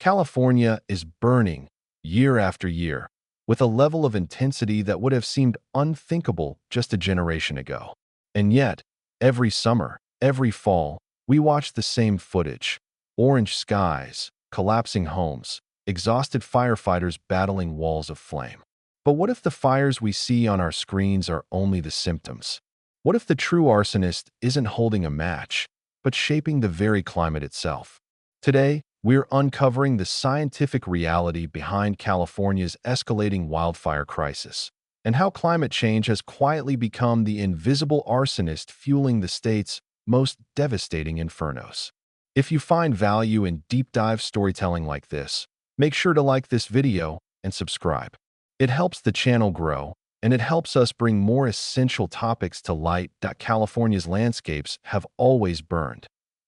California is burning year after year with a level of intensity that would have seemed unthinkable just a generation ago. And yet, every summer, every fall, we watch the same footage: orange skies, collapsing homes, exhausted firefighters battling walls of flame. But what if the fires we see on our screens are only the symptoms? What if the true arsonist isn't holding a match, but shaping the very climate itself? Today, we're uncovering the scientific reality behind California's escalating wildfire crisis, and how climate change has quietly become the invisible arsonist fueling the state's most devastating infernos. If you find value in deep dive storytelling like this, make sure to like this video and subscribe. It helps the channel grow, and it helps us bring more essential topics to light that California's landscapes have always burned.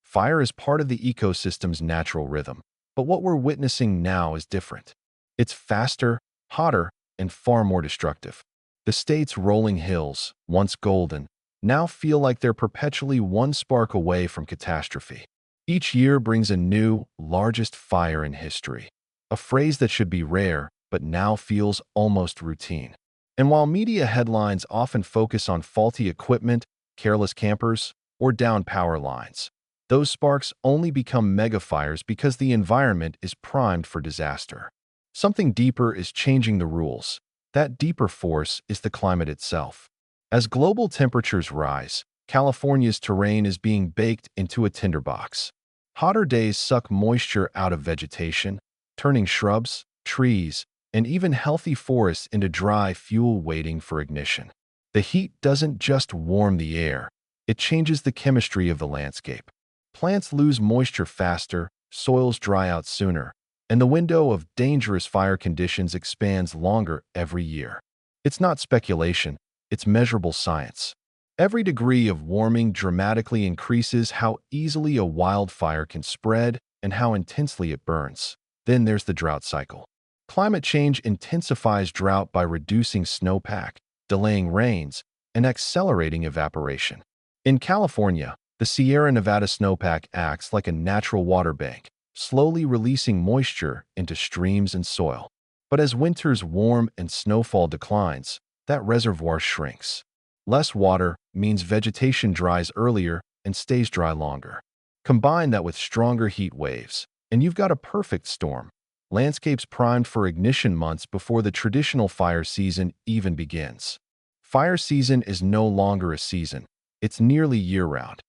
Fire is part of the ecosystem's natural rhythm, but what we're witnessing now is different. It's faster, hotter, and far more destructive. The state's rolling hills, once golden, now feel like they're perpetually one spark away from catastrophe. Each year brings a new, largest fire in history, a phrase that should be rare but now feels almost routine. And while media headlines often focus on faulty equipment, careless campers, or downed power lines, those sparks only become megafires because the environment is primed for disaster. Something deeper is changing the rules. That deeper force is the climate itself. As global temperatures rise, California's terrain is being baked into a tinderbox. Hotter days suck moisture out of vegetation, turning shrubs, trees, and even healthy forests into dry fuel waiting for ignition. The heat doesn't just warm the air, it changes the chemistry of the landscape. Plants lose moisture faster, soils dry out sooner, and the window of dangerous fire conditions expands longer every year. It's not speculation, it's measurable science. Every degree of warming dramatically increases how easily a wildfire can spread and how intensely it burns. Then there's the drought cycle. Climate change intensifies drought by reducing snowpack, delaying rains, and accelerating evaporation. In California, the Sierra Nevada snowpack acts like a natural water bank, slowly releasing moisture into streams and soil. But as winters warm and snowfall declines, that reservoir shrinks. Less water means vegetation dries earlier and stays dry longer. Combine that with stronger heat waves, and you've got a perfect storm. Landscapes primed for ignition months before the traditional fire season even begins. Fire season is no longer a season, it's nearly year-round.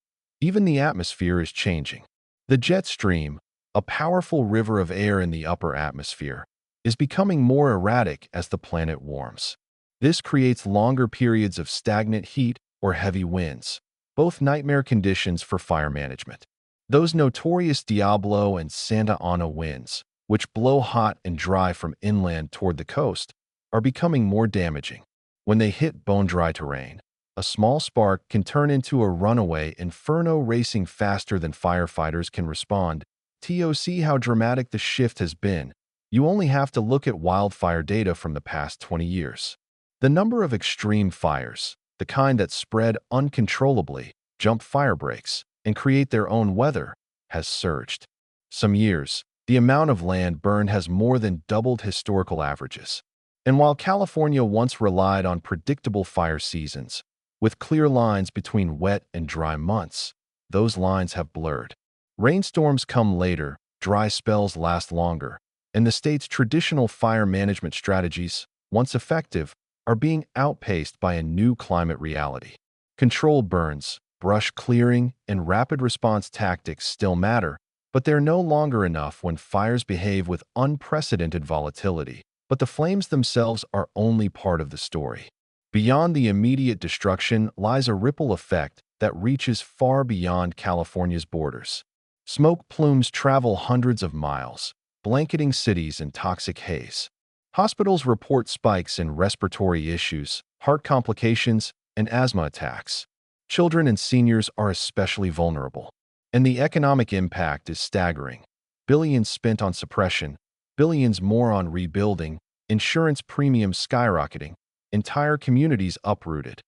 Even the atmosphere is changing. The jet stream, a powerful river of air in the upper atmosphere, is becoming more erratic as the planet warms. This creates longer periods of stagnant heat or heavy winds, both nightmare conditions for fire management. Those notorious Diablo and Santa Ana winds, which blow hot and dry from inland toward the coast, are becoming more damaging. When they hit bone-dry terrain, a small spark can turn into a runaway inferno racing faster than firefighters can respond. To see how dramatic the shift has been, you only have to look at wildfire data from the past 20 years. The number of extreme fires, the kind that spread uncontrollably, jump fire breaks, and create their own weather, has surged. Some years, the amount of land burned has more than doubled historical averages. And while California once relied on predictable fire seasons, with clear lines between wet and dry months, those lines have blurred. Rainstorms come later, dry spells last longer, and the state's traditional fire management strategies, once effective, are being outpaced by a new climate reality. Controlled burns, brush clearing, and rapid response tactics still matter, but they're no longer enough when fires behave with unprecedented volatility. But the flames themselves are only part of the story. Beyond the immediate destruction lies a ripple effect that reaches far beyond California's borders. Smoke plumes travel hundreds of miles, blanketing cities in toxic haze. Hospitals report spikes in respiratory issues, heart complications, and asthma attacks. Children and seniors are especially vulnerable. And the economic impact is staggering. Billions spent on suppression, billions more on rebuilding, insurance premiums skyrocketing, entire communities uprooted.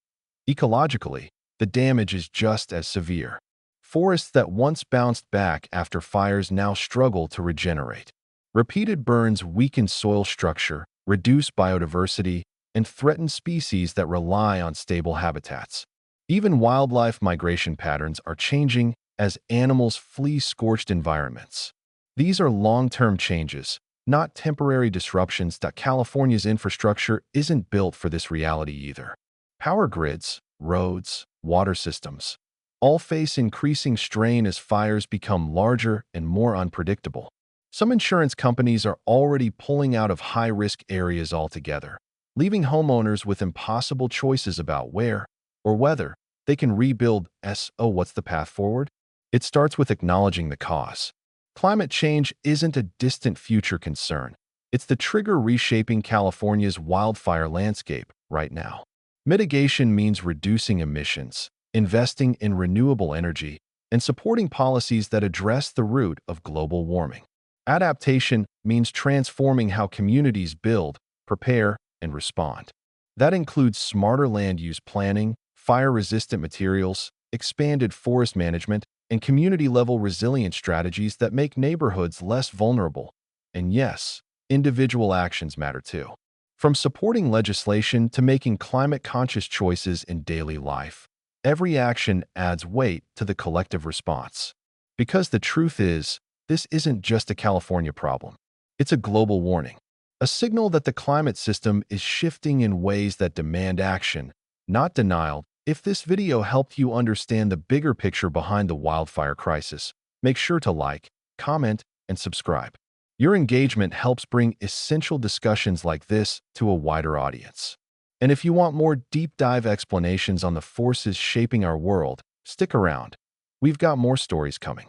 Ecologically, the damage is just as severe. Forests that once bounced back after fires now struggle to regenerate. Repeated burns weaken soil structure, reduce biodiversity, and threaten species that rely on stable habitats. Even wildlife migration patterns are changing as animals flee scorched environments. These are long-term changes, not temporary disruptions. That California's infrastructure isn't built for this reality either. Power grids, roads, water systems all face increasing strain as fires become larger and more unpredictable. Some insurance companies are already pulling out of high-risk areas altogether, leaving homeowners with impossible choices about where or whether they can rebuild. What's the path forward? It starts with acknowledging the cause. Climate change isn't a distant future concern. It's the trigger reshaping California's wildfire landscape right now. Mitigation means reducing emissions, investing in renewable energy, and supporting policies that address the root of global warming. Adaptation means transforming how communities build, prepare, and respond. That includes smarter land use planning, fire-resistant materials, expanded forest management, and community-level resilience strategies that make neighborhoods less vulnerable. And yes, individual actions matter too. From supporting legislation to making climate-conscious choices in daily life, every action adds weight to the collective response. Because the truth is, this isn't just a California problem. It's a global warning, a signal that the climate system is shifting in ways that demand action, not denial. If this video helped you understand the bigger picture behind the wildfire crisis, make sure to like, comment, and subscribe. Your engagement helps bring essential discussions like this to a wider audience. And if you want more deep-dive explanations on the forces shaping our world, stick around. We've got more stories coming.